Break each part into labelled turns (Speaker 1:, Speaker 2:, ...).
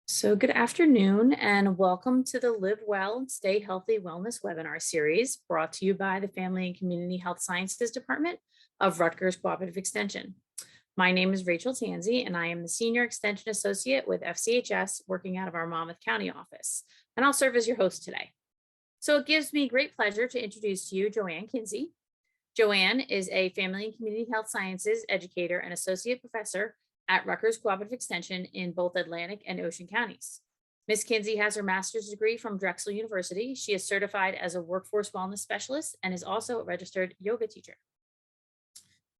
Speaker 1: So, good afternoon, and welcome to the Live Well and Stay Healthy Wellness webinar series brought to you by the Family and Community Health Sciences Department of Rutgers Cooperative Extension. My name is Rachel Tanzi, and I am the Senior Extension Associate with FCHS working out of our Monmouth County office, and I'll serve as your host today. So, it gives me great pleasure to introduce to you Joanne Kinsey. Joanne is a Family and Community Health Sciences educator and associate professor at Rutgers Cooperative Extension in both Atlantic and Ocean counties. Ms. Kinsey has her master's degree from Drexel University. She is certified as a workforce wellness specialist and is also a registered yoga teacher.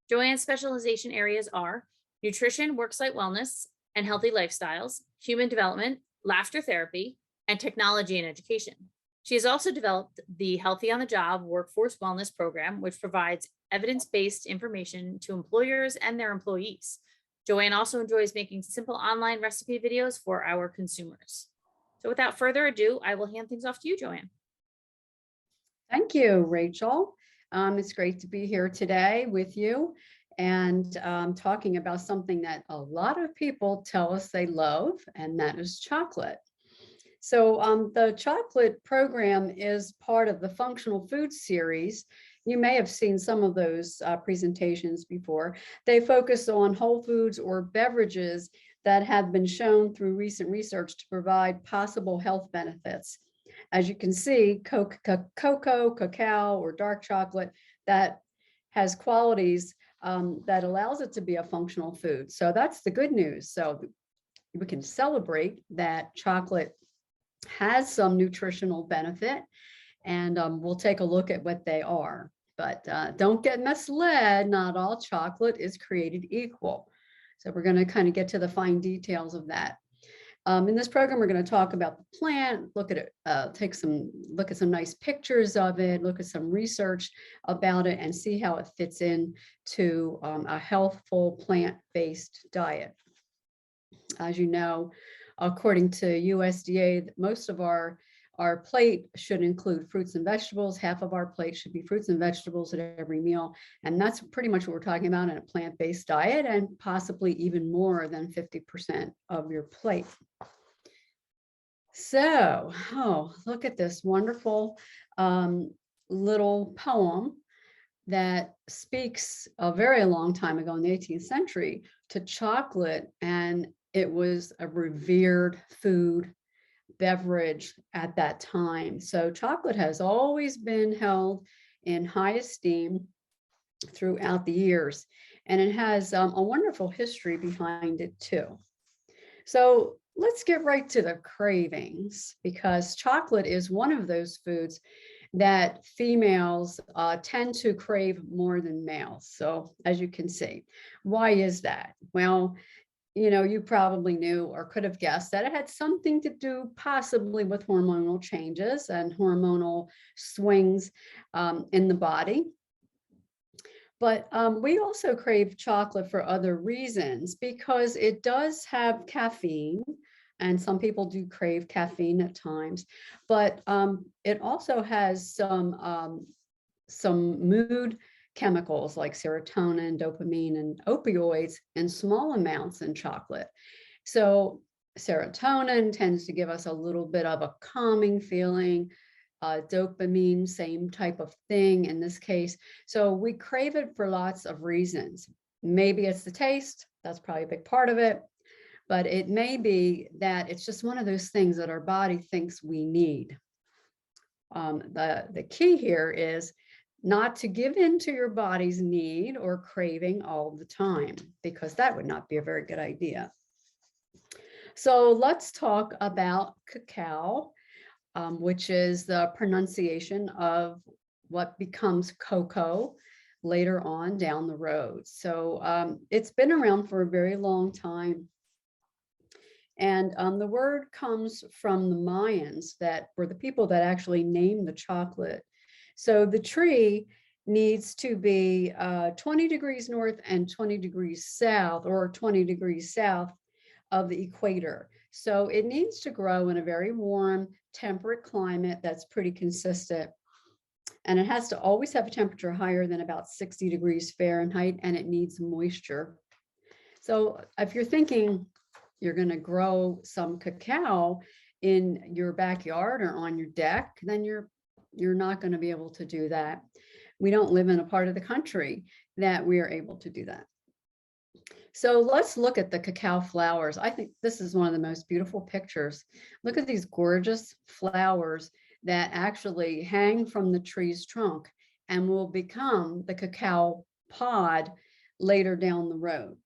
Speaker 1: Joanne's specialization areas are nutrition, worksite wellness, and healthy lifestyles, human development, laughter therapy, and technology and education. She has also developed the Healthy on the Job Workforce Wellness Program, which provides evidence-based information to employers and their employees. Joanne also enjoys making simple online recipe videos for our consumers. So without further ado, I will hand things off to you, Joanne.
Speaker 2: Thank you, Rachel. It's great to be here today with you and talking about something that a lot of people tell us they love, and that is chocolate. So the chocolate program is part of the Functional Food Series. You may have seen some of those presentations before. They focus on whole foods or beverages that have been shown through recent research to provide possible health benefits. As you can see, cocoa, cacao, or dark chocolate that has qualities that allows it to be a functional food. So that's the good news. So we can celebrate that chocolate has some nutritional benefit, and we'll take a look at what they are. But don't get misled, not all chocolate is created equal. So we're going to kind of get to the fine details of that. In this program, we're going to talk about the plant, look at it, look at some nice pictures of it, look at some research about it, and see how it fits in to a healthful plant-based diet. As you know, according to USDA, most of our plate should include fruits and vegetables. Half of our plate should be fruits and vegetables at every meal. And that's pretty much what we're talking about in a plant-based diet, and possibly even more than 50% of your plate. So, look at this wonderful little poem that speaks a very long time ago in the 18th century to chocolate, and it was a revered food beverage at that time. So chocolate has always been held in high esteem throughout the years, and it has a wonderful history behind it too. So let's get right to the cravings, because chocolate is one of those foods that females tend to crave more than males. So as you can see, why is that? Well, you know, you probably knew or could have guessed that it had something to do possibly with hormonal changes and hormonal swings in the body. But we also crave chocolate for other reasons, because it does have caffeine, and some people do crave caffeine at times, but it also has some mood chemicals like serotonin, dopamine, and opioids in small amounts in chocolate. So serotonin tends to give us a little bit of a calming feeling. Dopamine, same type of thing in this case. So we crave it for lots of reasons. Maybe it's the taste, that's probably a big part of it, but it may be that it's just one of those things that our body thinks we need. The key here is not to give in to your body's need or craving all the time, because that would not be a very good idea. So let's talk about cacao, which is the pronunciation of what becomes cocoa later on down the road. So it's been around for a very long time. And the word comes from the Mayans, that were the people that actually named the chocolate. So the tree needs to be 20 degrees north and 20 degrees south, or 20 degrees south of the equator. So it needs to grow in a very warm, temperate climate that's pretty consistent. And it has to always have a temperature higher than about 60 degrees Fahrenheit, and it needs moisture. So if you're thinking, you're going to grow some cacao in your backyard or on your deck, then you're not going to be able to do that. We don't live in a part of the country that we are able to do that. So let's look at the cacao flowers. I think this is one of the most beautiful pictures. Look at these gorgeous flowers that actually hang from the tree's trunk and will become the cacao pod later down the road.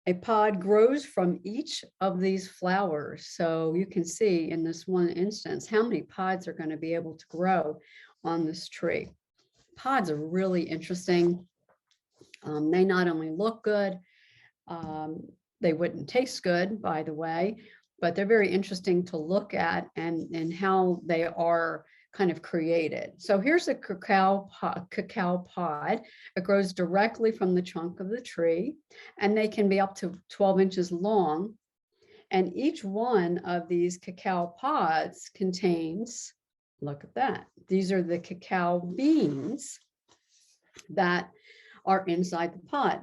Speaker 2: A pod grows from each of these flowers. So you can see in this one instance, how many pods are going to be able to grow on this tree. Pods are really interesting. They not only look good, they wouldn't taste good, by the way, but they're very interesting to look at and how they are kind of created. So here's a cacao pod. It grows directly from the trunk of the tree, and they can be up to 12 inches long. And each one of these cacao pods contains, look at that, these are the cacao beans that are inside the pod.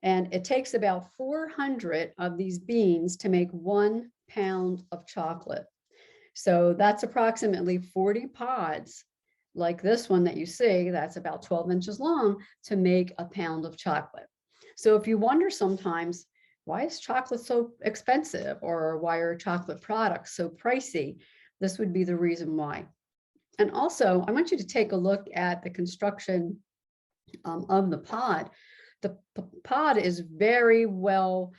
Speaker 2: And it takes about 400 of these beans to make 1 pound of chocolate. So that's approximately 40 pods, like this one that you see, that's about 12 inches long, to make a pound of chocolate. So if you wonder sometimes, why is chocolate so expensive, or why are chocolate products so pricey? This would be the reason why. And also, I want you to take a look at the construction of the pod. The pod is very well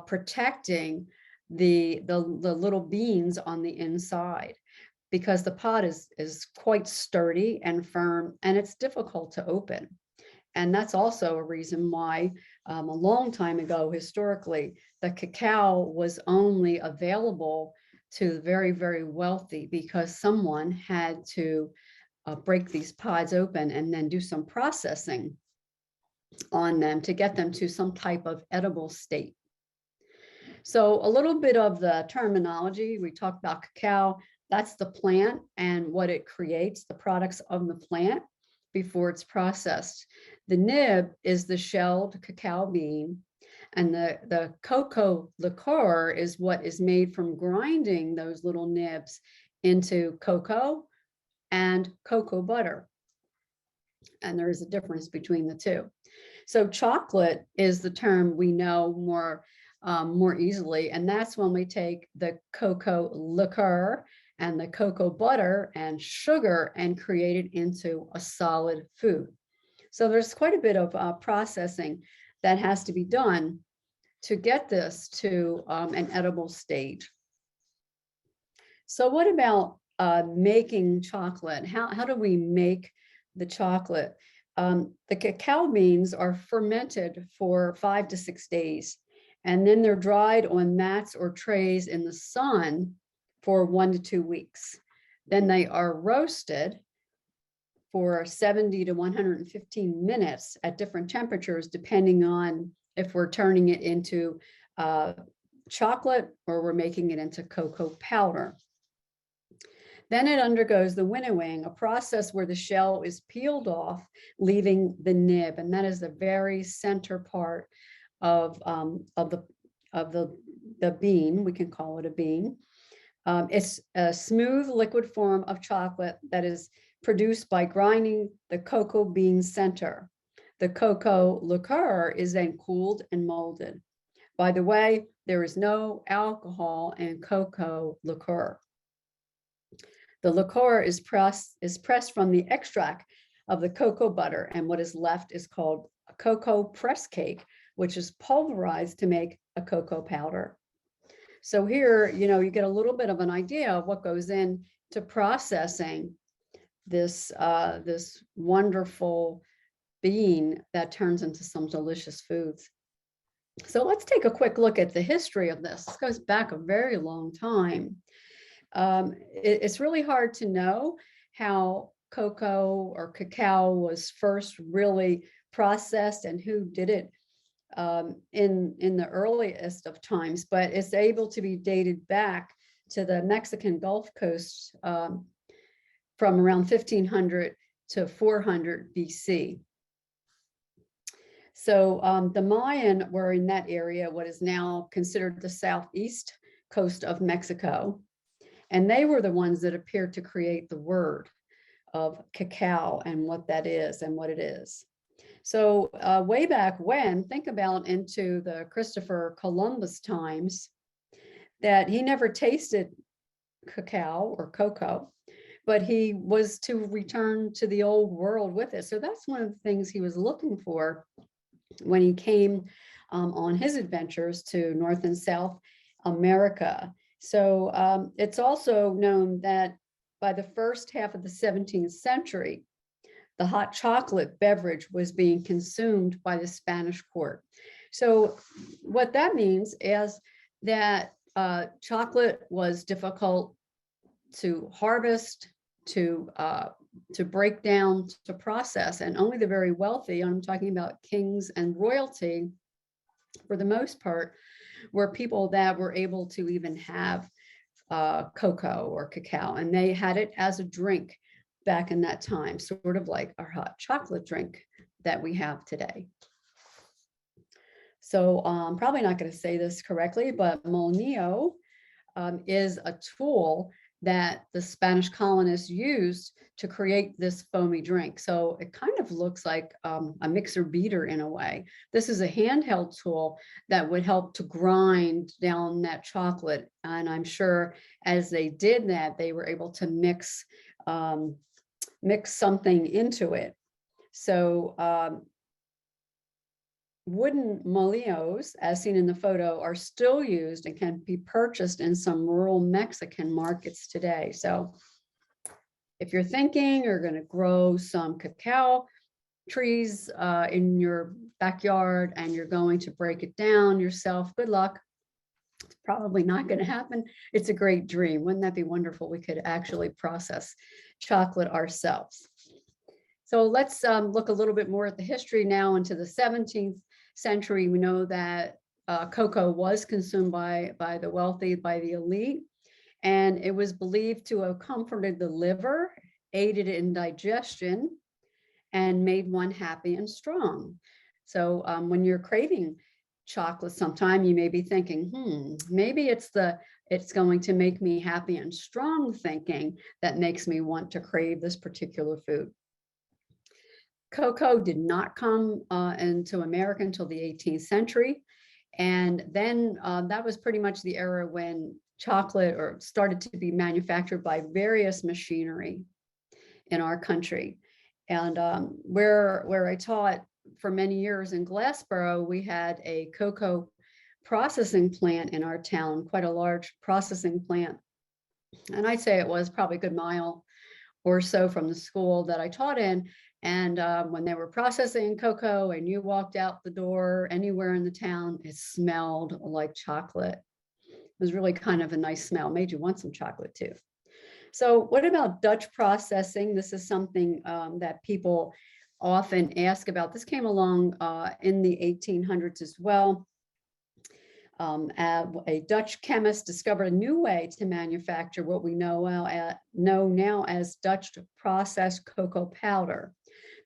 Speaker 2: protecting the little beans on the inside, because the pod is quite sturdy and firm, and it's difficult to open. And that's also a reason why a long time ago, historically, the cacao was only available to the very, very wealthy, because someone had to break these pods open and then do some processing on them to get them to some type of edible state. So a little bit of the terminology, we talked about cacao, that's the plant and what it creates, the products of the plant before it's processed. The nib is the shelled cacao bean, and the cocoa liqueur is what is made from grinding those little nibs into cocoa and cocoa butter. And there is a difference between the two. So chocolate is the term we know more easily, and that's when we take the cocoa liqueur and the cocoa butter and sugar and create it into a solid food. So there's quite a bit of processing that has to be done to get this to an edible state. So what about making chocolate? How do we make the chocolate? The cacao beans are fermented for 5 to 6 days, and then they're dried on mats or trays in the sun for 1 to 2 weeks. Then they are roasted for 70 to 115 minutes at different temperatures, depending on if we're turning it into chocolate or we're making it into cocoa powder. Then it undergoes the winnowing, a process where the shell is peeled off, leaving the nib, and that is the very center part of the bean. We can call it a bean. It's a smooth liquid form of chocolate that is produced by grinding the cocoa bean center. The cocoa liqueur is then cooled and molded. By the way, there is no alcohol in cocoa liqueur. The liqueur is pressed from the extract of the cocoa butter, and what is left is called a cocoa press cake, which is pulverized to make a cocoa powder. So here, you get a little bit of an idea of what goes into processing this this wonderful bean that turns into some delicious foods. So let's take a quick look at the history of this. This goes back a very long time. It's really hard to know how cocoa or cacao was first really processed and who did it in the earliest of times, but it's able to be dated back to the Mexican Gulf Coast from around 1500 to 400 BC. So the Mayan were in that area, what is now considered the southeast coast of Mexico. And they were the ones that appeared to create the word of cacao and what that is and what it is. So way back when, think about into the Christopher Columbus times, that he never tasted cacao or cocoa, but he was to return to the old world with it. So that's one of the things he was looking for when he came on his adventures to North and South America. So it's also known that by the first half of the 17th century, the hot chocolate beverage was being consumed by the Spanish court. So what that means is that chocolate was difficult to harvest, to break down, to process, and only the very wealthy, I'm talking about kings and royalty, for the most part, were people that were able to even have cocoa or cacao, and they had it as a drink back in that time, sort of like our hot chocolate drink that we have today. So I'm probably not going to say this correctly, but molinillo is a tool that the Spanish colonists used to create this foamy drink. So it kind of looks like a mixer beater in a way. This is a handheld tool that would help to grind down that chocolate. And I'm sure as they did that, they were able to mix something into it. So wooden molinos, as seen in the photo, are still used and can be purchased in some rural Mexican markets today. So if you're thinking you're going to grow some cacao trees in your backyard and you're going to break it down yourself, good luck. It's probably not going to happen. It's a great dream. Wouldn't that be wonderful? We could actually process chocolate ourselves. So let's look a little bit more at the history now into the 17th century. We know that cocoa was consumed by the wealthy, by the elite, and it was believed to have comforted the liver, aided in digestion, and made one happy and strong. So when you're craving chocolate sometime, you may be thinking, maybe it's going to make me happy and strong thinking that makes me want to crave this particular food. Cocoa did not come into America until the 18th century. And then that was pretty much the era when chocolate started to be manufactured by various machinery in our country. And where I taught for many years in Glassboro, we had a cocoa processing plant in our town, quite a large processing plant. And I'd say it was probably a good mile or so from the school that I taught in. And when they were processing cocoa and you walked out the door anywhere in the town, it smelled like chocolate. It was really kind of a nice smell, made you want some chocolate too. So what about Dutch processing? This is something that people often ask about. This came along in the 1800s as well. A Dutch chemist discovered a new way to manufacture what we know now as Dutch processed cocoa powder.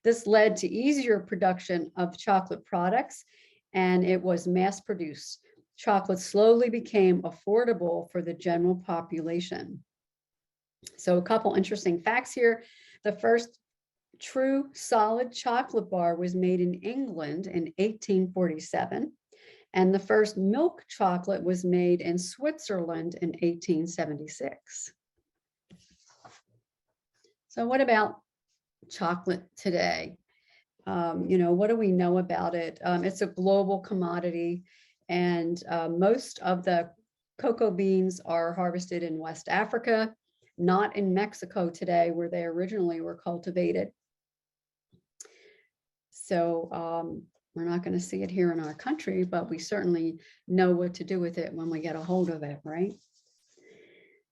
Speaker 2: This led to easier production of chocolate products, and it was mass produced. Chocolate slowly became affordable for the general population. So a couple interesting facts here. The first true solid chocolate bar was made in England in 1847. And the first milk chocolate was made in Switzerland in 1876. So what about chocolate today? What do we know about it? It's a global commodity, and most of the cocoa beans are harvested in West Africa, not in Mexico today, where they originally were cultivated. So we're not going to see it here in our country, but we certainly know what to do with it when we get a hold of it, right?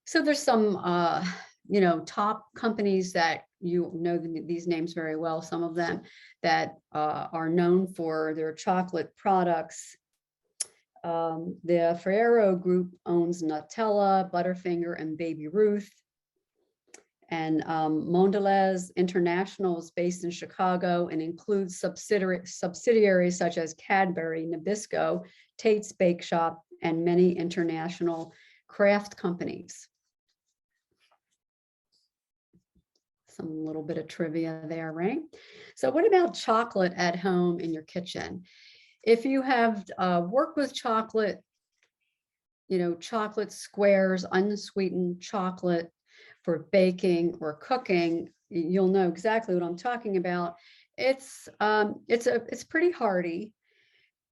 Speaker 2: So there's some, top companies that these names very well, some of them that are known for their chocolate products. The Ferrero Group owns Nutella, Butterfinger, and Baby Ruth. And Mondelez International is based in Chicago and includes subsidiaries such as Cadbury, Nabisco, Tate's Bake Shop, and many international craft companies. Some little bit of trivia there, right? So what about chocolate at home in your kitchen? If you have worked with chocolate, chocolate squares, unsweetened chocolate for baking or cooking, you'll know exactly what I'm talking about. It's pretty hearty,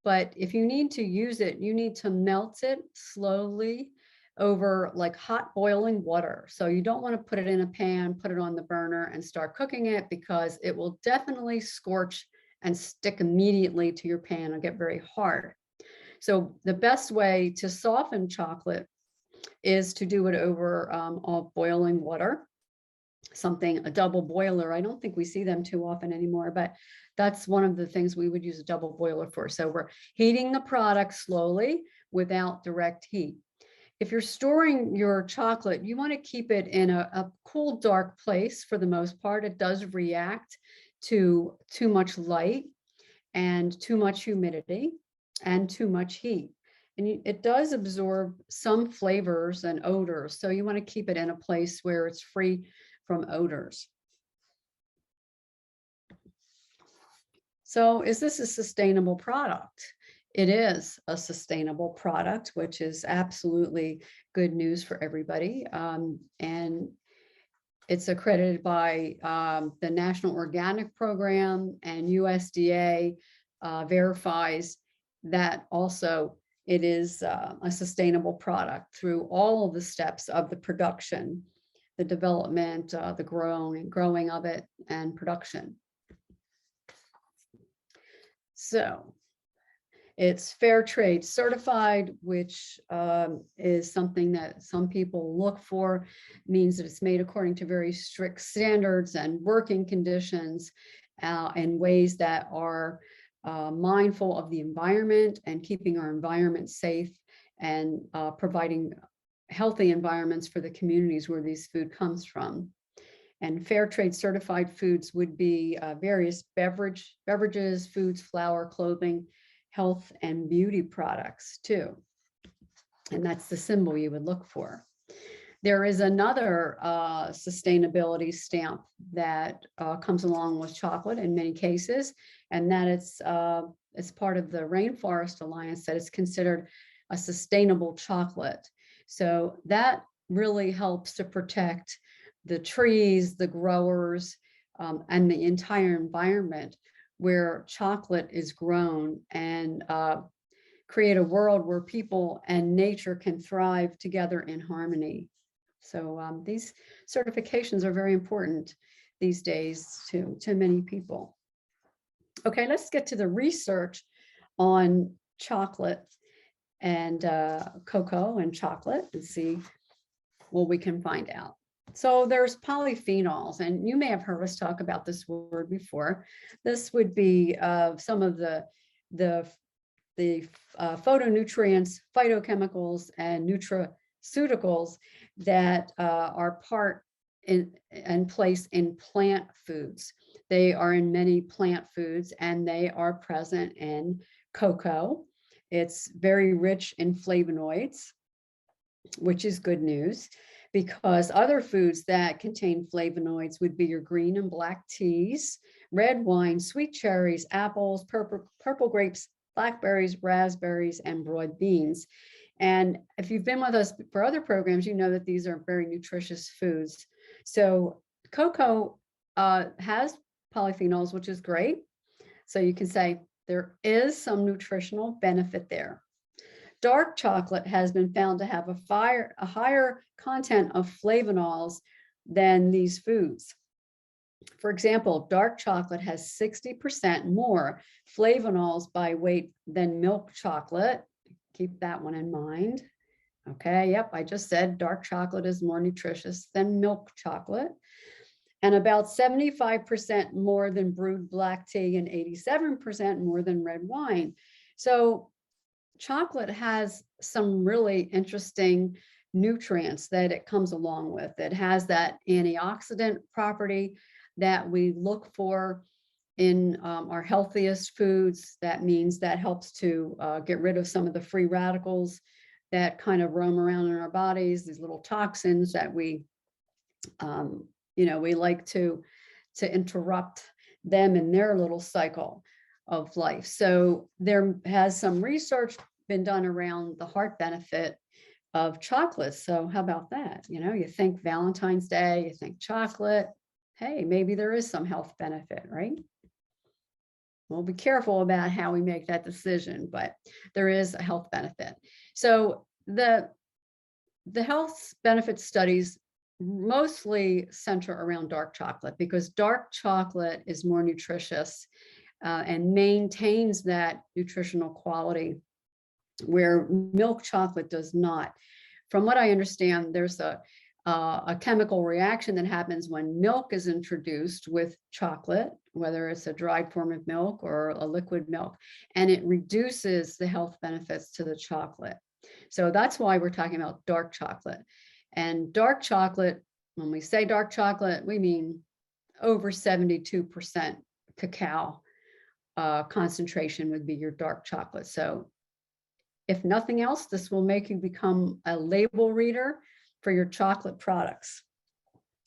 Speaker 2: but if you need to use it, you need to melt it slowly over like hot boiling water. So you don't want to put it in a pan, put it on the burner and start cooking it, because it will definitely scorch and stick immediately to your pan and get very hard. So the best way to soften chocolate is to do it over boiling water, a double boiler. I don't think we see them too often anymore, but that's one of the things we would use a double boiler for. So we're heating the product slowly without direct heat. If you're storing your chocolate, you want to keep it in a cool, dark place for the most part. It does react to too much light and too much humidity and too much heat. And it does absorb some flavors and odors. So you want to keep it in a place where it's free from odors. So is this a sustainable product? It is a sustainable product, which is absolutely good news for everybody. And it's accredited by the National Organic Program, and USDA verifies that also it is a sustainable product through all of the steps of the production, the development, the growing of it, and production. So it's fair trade certified, which is something that some people look for. It means that it's made according to very strict standards and working conditions in ways that are mindful of the environment and keeping our environment safe, and providing healthy environments for the communities where this food comes from. And fair trade certified foods would be various beverages, foods, flour, clothing, health and beauty products too. And that's the symbol you would look for. There is another sustainability stamp that comes along with chocolate in many cases, and that it's part of the Rainforest Alliance, that it's considered a sustainable chocolate. So that really helps to protect the trees, the growers, and the entire environment where chocolate is grown, and create a world where people and nature can thrive together in harmony. So these certifications are very important these days to many people. Okay, let's get to the research on chocolate and cocoa and chocolate and see what we can find out. So there's polyphenols, and you may have heard us talk about this word before. This would be some of the phytonutrients, phytochemicals, and nutraceuticals that are part and place in plant foods. They are in many plant foods, and they are present in cocoa. It's very rich in flavonoids, which is good news, because other foods that contain flavonoids would be your green and black teas, red wine, sweet cherries, apples, purple grapes, blackberries, raspberries, and broad beans. And if you've been with us for other programs, you know that these are very nutritious foods. So cocoa has polyphenols, which is great. So you can say there is some nutritional benefit there. Dark chocolate has been found to have a higher content of flavonols than these foods. For example, dark chocolate has 60% more flavonols by weight than milk chocolate. Keep that one in mind. Okay, yep, I just said dark chocolate is more nutritious than milk chocolate, and about 75% more than brewed black tea and 87% more than red wine. So chocolate has some really interesting nutrients that it comes along with. It has that antioxidant property that we look for in our healthiest foods. That means that helps to get rid of some of the free radicals that kind of roam around in our bodies, these little toxins that we we like to interrupt them in their little cycle of life. So there has some research been done around the heart benefit of chocolate. So how about that? You think Valentine's Day, you think chocolate. Hey, maybe there is some health benefit, right? We'll be careful about how we make that decision, but there is a health benefit. So the health benefit studies mostly center around dark chocolate, because dark chocolate is more nutritious and maintains that nutritional quality where milk chocolate does not. From what I understand, there's a chemical reaction that happens when milk is introduced with chocolate, whether it's a dried form of milk or a liquid milk, and it reduces the health benefits to the chocolate. So that's why we're talking about dark chocolate. And dark chocolate, when we say dark chocolate, we mean over 72% cacao concentration would be your dark chocolate. So if nothing else, this will make you become a label reader for your chocolate products.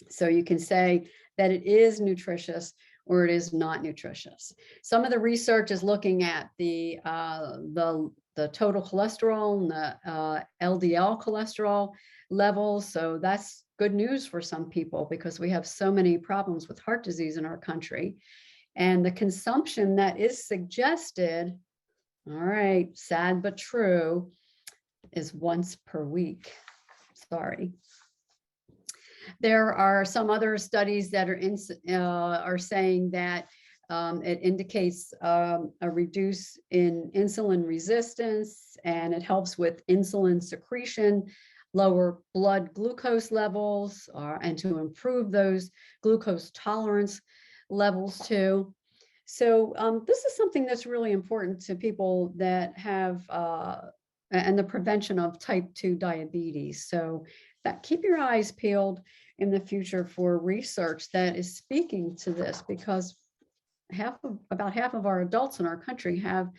Speaker 2: So you can say that it is nutritious or it is not nutritious. Some of the research is looking at the total cholesterol and the LDL cholesterol levels. So that's good news for some people, because we have so many problems with heart disease in our country. And the consumption that is suggested, all right, sad but true, is once per week. Sorry. There are some other studies that are saying that it indicates a reduce in insulin resistance, and it helps with insulin secretion, lower blood glucose levels, and to improve those glucose tolerance levels too. So this is something that's really important to people that have and the prevention of type 2 diabetes. So keep your eyes peeled in the future for research that is speaking to this, because about half of our adults in our country have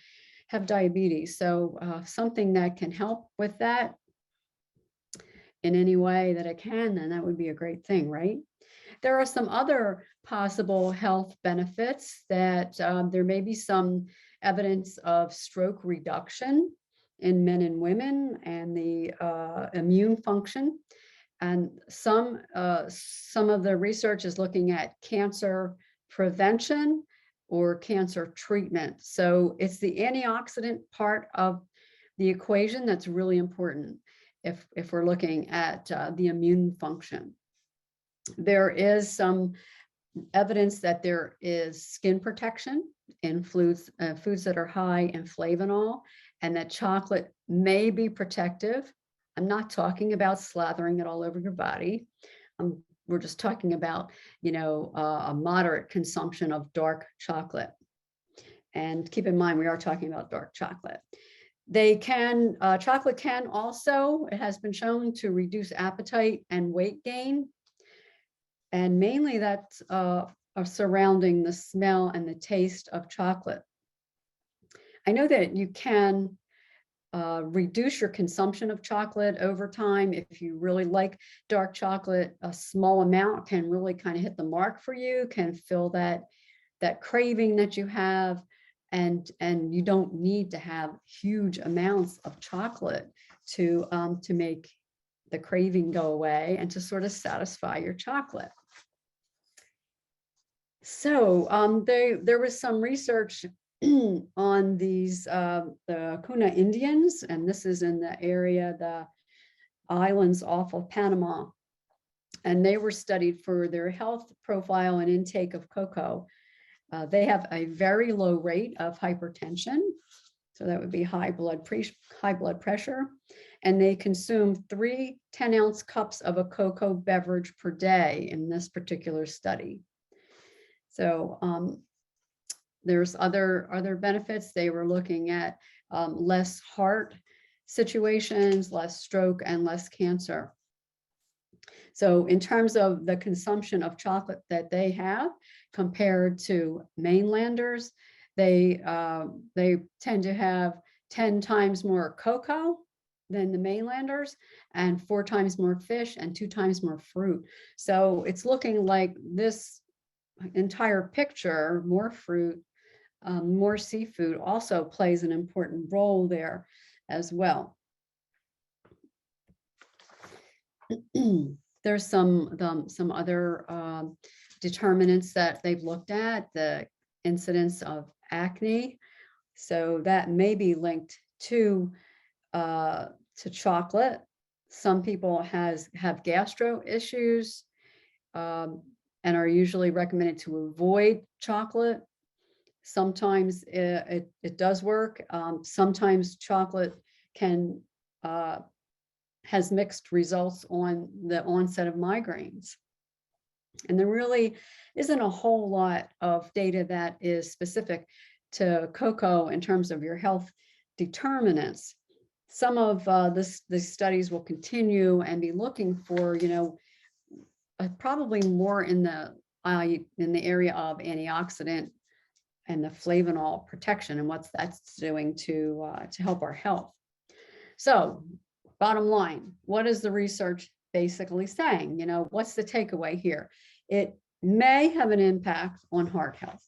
Speaker 2: diabetes. So something that can help with that in any way that it can, then that would be a great thing, right? There are some other possible health benefits that there may be some evidence of stroke reduction in men and women, and the immune function. And some of the research is looking at cancer prevention or cancer treatment. So it's the antioxidant part of the equation that's really important if we're looking at the immune function. There is some evidence that there is skin protection in foods that are high in flavonol, and that chocolate may be protective. I'm not talking about slathering it all over your body. We're just talking about, a moderate consumption of dark chocolate. And keep in mind, we are talking about dark chocolate. Chocolate can also, it has been shown to reduce appetite and weight gain. And mainly that's surrounding the smell and the taste of chocolate. I know that you can reduce your consumption of chocolate over time. If you really like dark chocolate, a small amount can really kind of hit the mark for you, can fill that craving that you have. And you don't need to have huge amounts of chocolate to make the craving go away and to sort of satisfy your chocolate. So there was some research on these, the Kuna Indians, and this is in the area, the islands off of Panama. And they were studied for their health profile and intake of cocoa. They have a very low rate of hypertension. So that would be high blood pressure. And they consume 3 10-ounce cups of a cocoa beverage per day in this particular study. So there's other benefits. They were looking at less heart situations, less stroke, and less cancer. So in terms of the consumption of chocolate that they have compared to mainlanders, they tend to have 10 times more cocoa than the mainlanders, and 4 times more fish, and 2 times more fruit. So it's looking like this entire picture, more fruit, more seafood, also plays an important role there as well. There's some other determinants that they've looked at, the incidence of acne. So that may be linked to chocolate. Some people have gastro issues and are usually recommended to avoid chocolate. Sometimes it does work. Sometimes chocolate can has mixed results on the onset of migraines. And there really isn't a whole lot of data that is specific to cocoa in terms of your health determinants. Some of the studies will continue and be looking for, probably more in the area of antioxidant and the flavonol protection and what that's doing to help our health. So bottom line, what is the research basically saying? What's the takeaway here? It may have an impact on heart health.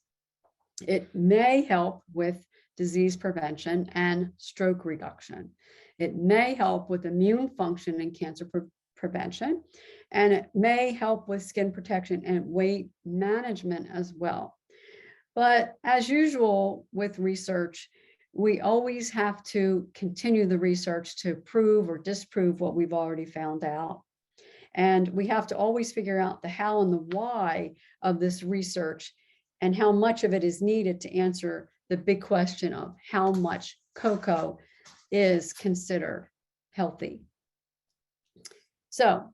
Speaker 2: It may help with disease prevention and stroke reduction. It may help with immune function and cancer prevention, and it may help with skin protection and weight management as well. But as usual with research, we always have to continue the research to prove or disprove what we've already found out. And we have to always figure out the how and the why of this research and how much of it is needed to answer the big question of how much cocoa is considered healthy. So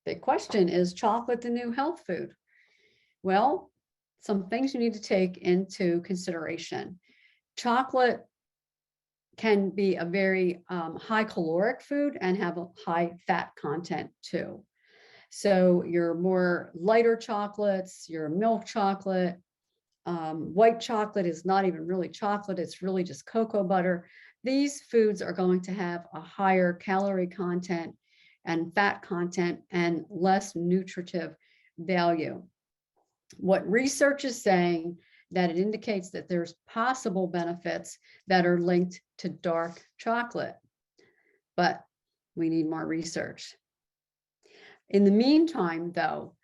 Speaker 2: the question, is chocolate the new health food? Well, some things you need to take into consideration. Chocolate can be a very high caloric food and have a high fat content too. So your more lighter chocolates, your milk chocolate, white chocolate is not even really chocolate, it's really just cocoa butter. These foods are going to have a higher calorie content and fat content and less nutritive value. What research is saying that it indicates that there's possible benefits that are linked to dark chocolate, but we need more research. In the meantime, though,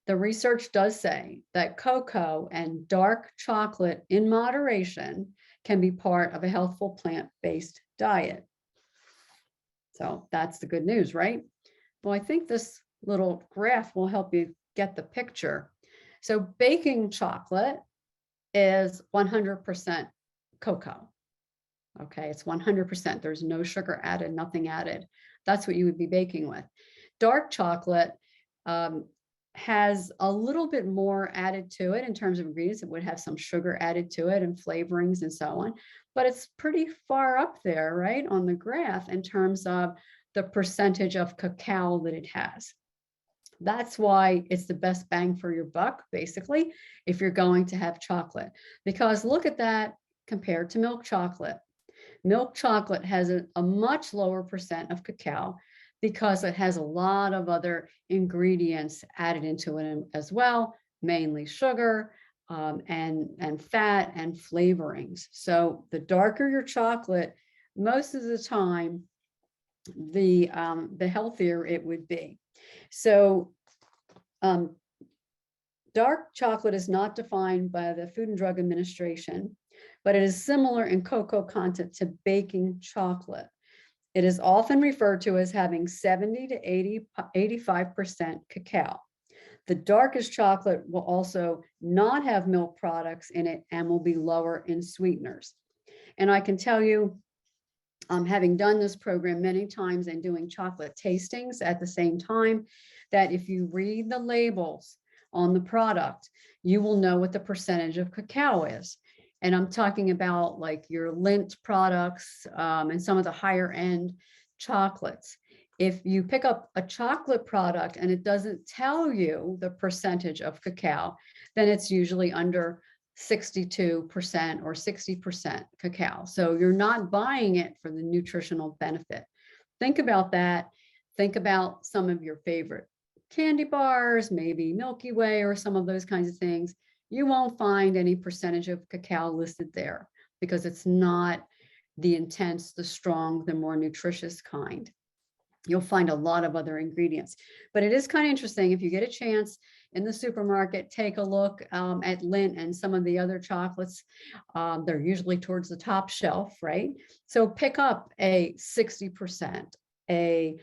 Speaker 2: the research does say that cocoa and dark chocolate in moderation can be part of a healthful plant-based diet. So that's the good news, right? Well, I think this little graph will help you get the picture. So baking chocolate is 100% cocoa. Okay, it's 100%. There's no sugar added, nothing added. That's what you would be baking with. Dark chocolate has a little bit more added to it in terms of ingredients. It would have some sugar added to it and flavorings and so on, but it's pretty far up there, right, on the graph in terms of the percentage of cacao that it has. That's why it's the best bang for your buck, basically, if you're going to have chocolate. Because look at that compared to milk chocolate. Milk chocolate has a much lower percent of cacao because it has a lot of other ingredients added into it as well, mainly sugar and fat and flavorings. So the darker your chocolate, most of the time, the healthier it would be. So dark chocolate is not defined by the Food and Drug Administration, but it is similar in cocoa content to baking chocolate. It is often referred to as having 70 to 85% cacao. The darkest chocolate will also not have milk products in it and will be lower in sweeteners. And I can tell you, having done this program many times and doing chocolate tastings at the same time, that if you read the labels on the product, you will know what the percentage of cacao is. And I'm talking about like your Lindt products and some of the higher end chocolates. If you pick up a chocolate product and it doesn't tell you the percentage of cacao, then it's usually under 62% or 60% cacao. So you're not buying it for the nutritional benefit. Think about that. Think about some of your favorite candy bars, maybe Milky Way or some of those kinds of things. You won't find any percentage of cacao listed there because it's not the intense, the strong, the more nutritious kind. You'll find a lot of other ingredients, but it is kind of interesting. If you get a chance in the supermarket, take a look at Lindt and some of the other chocolates. They're usually towards the top shelf, right? So pick up a 60%, a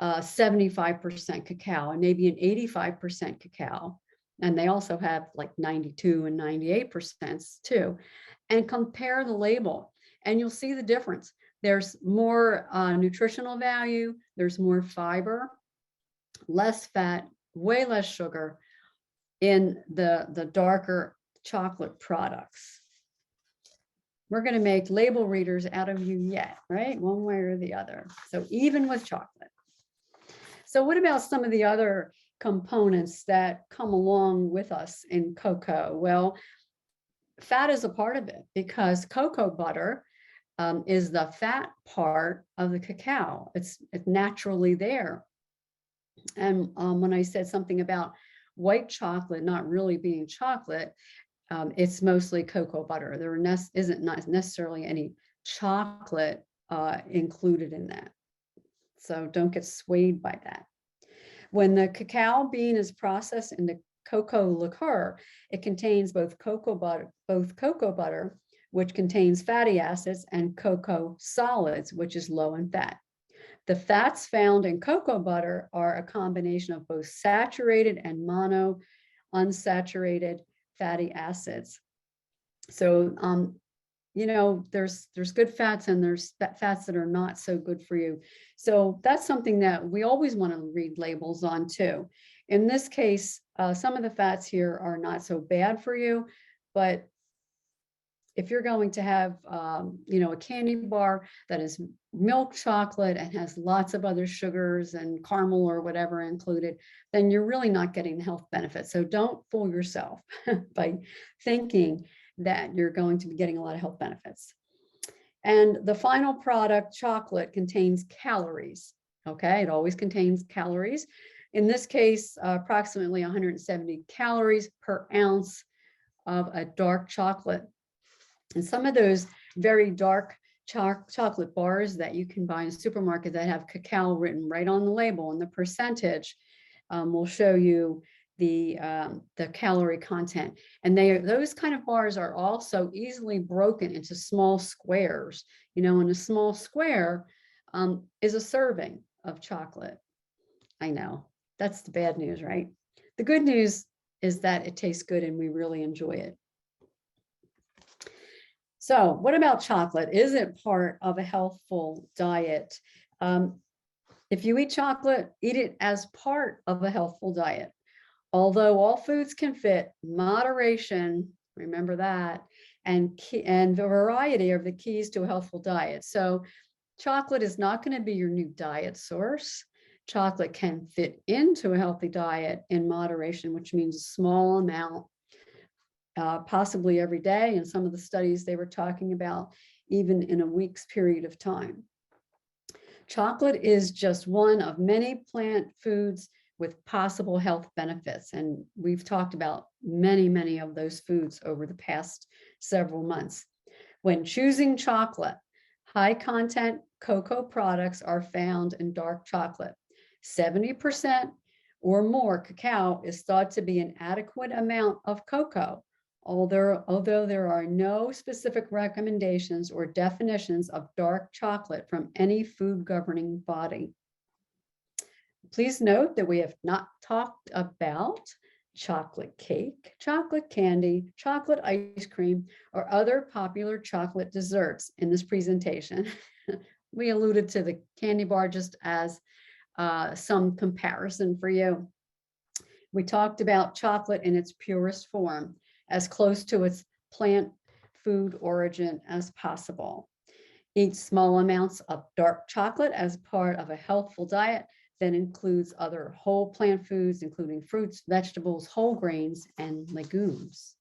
Speaker 2: 75% cacao, and maybe an 85% cacao. And they also have like 92 and 98% too. And compare the label and you'll see the difference. There's more nutritional value, there's more fiber, less fat, way less sugar in the darker chocolate products. We're going to make label readers out of you yet, right? One way or the other. So even with chocolate. So what about some of the other components that come along with us in cocoa? Well, fat is a part of it because cocoa butter is the fat part of the cacao. It's naturally there. And when I said something about white chocolate not really being chocolate, it's mostly cocoa butter. There isn't not necessarily any chocolate included in that. So don't get swayed by that. When the cacao bean is processed into cocoa liqueur, it contains both cocoa butter, which contains fatty acids, and cocoa solids, which is low in fat. The fats found in cocoa butter are a combination of both saturated and unsaturated fatty acids. So, you know, there's good fats and there's fats that are not so good for you. So that's something that we always want to read labels on too. In this case, some of the fats here are not so bad for you, but if you're going to have, you know, a candy bar that is milk chocolate and has lots of other sugars and caramel or whatever included, then you're really not getting the health benefits. So don't fool yourself by thinking that you're going to be getting a lot of health benefits. And the final product, chocolate, contains calories. Okay, it always contains calories. In this case, approximately 170 calories per ounce of a dark chocolate. And some of those very dark chocolate bars that you can buy in a supermarket that have cacao written right on the label, and the percentage will show you the calorie content. And those kind of bars are also easily broken into small squares. You know, and a small square is a serving of chocolate. I know, that's the bad news, right? The good news is that it tastes good and we really enjoy it. So what about chocolate? Is it part of a healthful diet? If you eat chocolate, eat it as part of a healthful diet. Although all foods can fit, moderation, remember that, and variety are the keys to a healthful diet. So chocolate is not going to be your new diet source. Chocolate can fit into a healthy diet in moderation, which means a small amount, possibly every day. And some of the studies they were talking about even in a week's period of time. Chocolate is just one of many plant foods with possible health benefits. And we've talked about many of those foods over the past several months. When choosing chocolate, high content cocoa products are found in dark chocolate. 70% or more cacao is thought to be an adequate amount of cocoa, although there are no specific recommendations or definitions of dark chocolate from any food governing body. Please note that we have not talked about chocolate cake, chocolate candy, chocolate ice cream, or other popular chocolate desserts in this presentation. We alluded to the candy bar just as some comparison for you. We talked about chocolate in its purest form, as close to its plant food origin as possible. Eat small amounts of dark chocolate as part of a healthful diet that includes other whole plant foods, including fruits, vegetables, whole grains, and legumes.